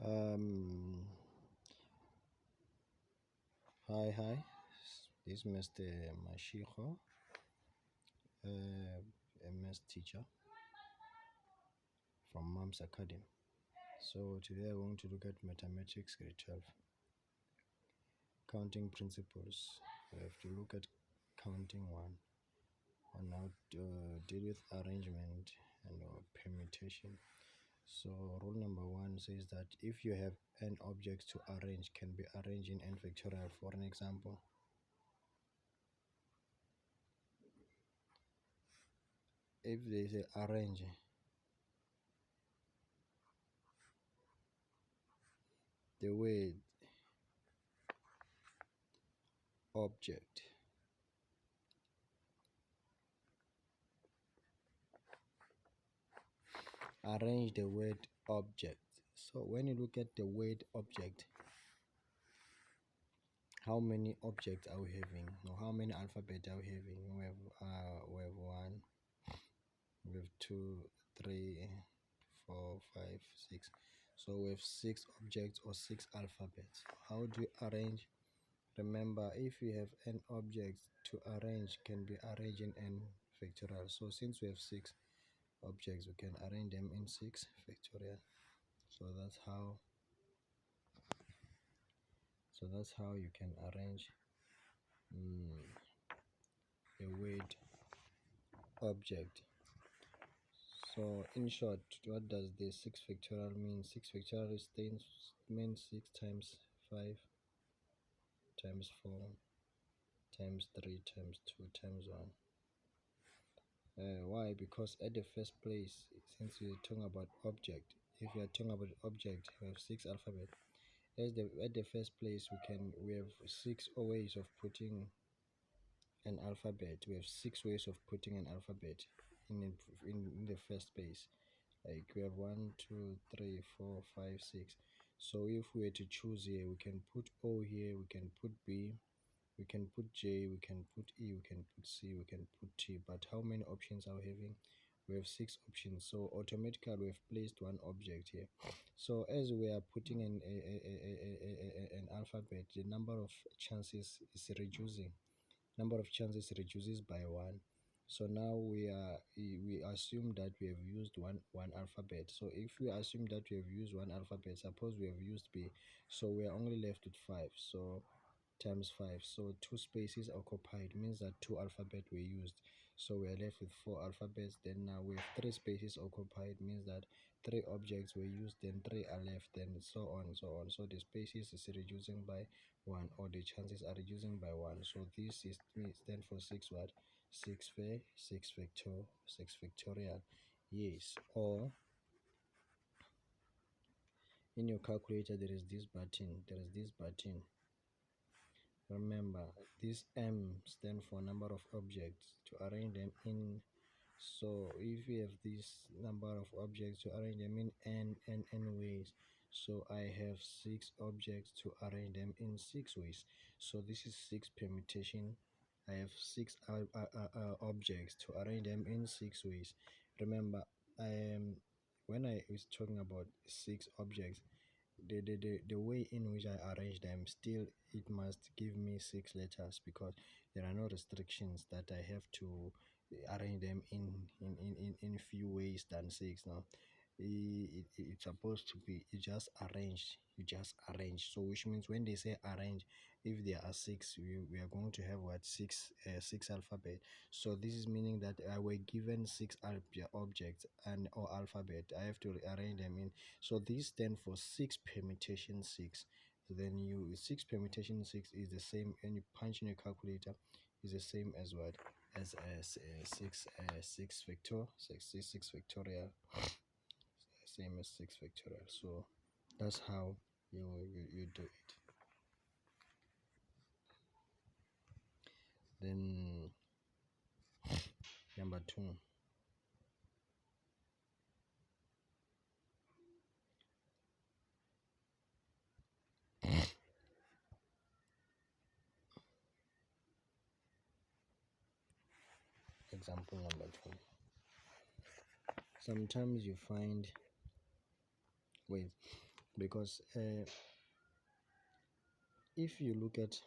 Um, hi. This is Mr. Mashiko, a math teacher from Mom's Academy. So today I want to look at mathematics grade 12, counting principles. We have to look at counting one, on how to deal with arrangement and permutation. So rule number one says that if you have n objects to arrange, can be arranged in n factorial. For an example, if they say arrange the word object, arrange the word object. So when you look at the word object, how many objects are we having, or how many alphabet are we having? We have one, we have two, three, four, five, six. So we have six objects or six alphabets. How do you arrange? Remember, if you have n objects to arrange, can be arranged in n factorial. So since we have six objects, we can arrange them in 6 factorial. So that's how you can arrange a word object. So in short, what does the 6 factorial mean? 6 factorial means 6 times 5 times 4 times 3 times 2 times 1. Why? Because at the first place, since we're talking about object, if you are talking about object, we have 6 alphabet. At the first place, we have 6 ways of putting an alphabet. We have 6 ways of putting an alphabet in the first place. Like we have 1, 2, 3, 4, 5, 6. So if we were to choose here, we can put O here, we can put B, we can put J, we can put E, we can put C, we can put T. But how many options are we having? We have 6 options. So automatically we have placed one object here. So as we are putting an alphabet, the number of chances is reducing. Number of chances reduces by 1. So now we assume that we have used one alphabet. So if we assume that we have used one alphabet, suppose we have used B, so we are only left with 5. So times 5, so 2 spaces occupied means that 2 alphabet were used, so we are left with 4 alphabets. Then now we have 3 spaces occupied means that 3 objects were used, then 3 are left, then so on. So the spaces is reducing by 1, or the chances are reducing by 1. So this is stand for 6 what? 6 factorial. Yes. Or in your calculator there is this button. Remember, this M stands for number of objects to arrange them in. So if we have this number of objects to arrange them in n ways, so I have 6 objects to arrange them in 6 ways. So this is 6 permutation. I have 6 objects to arrange them in 6 ways. Remember, when I was talking about 6 objects, the way in which I arrange them, still it must give me 6 letters, because there are no restrictions that I have to arrange them in few ways than 6. Now it's supposed to be you just arrange. So which means when they say arrange, if there are 6, we are going to have what? 6 alphabet. So this is meaning that I were given 6 objects and or alphabet, I have to arrange them in. So this stand for 6 permutation 6. So then 6 permutation 6 is the same, and you punch in your calculator, is the same as what? As 6 factorial, same as 6 factorial. So that's how you do it. Then number 2, example number 2. Sometimes you find, wait, because if you look at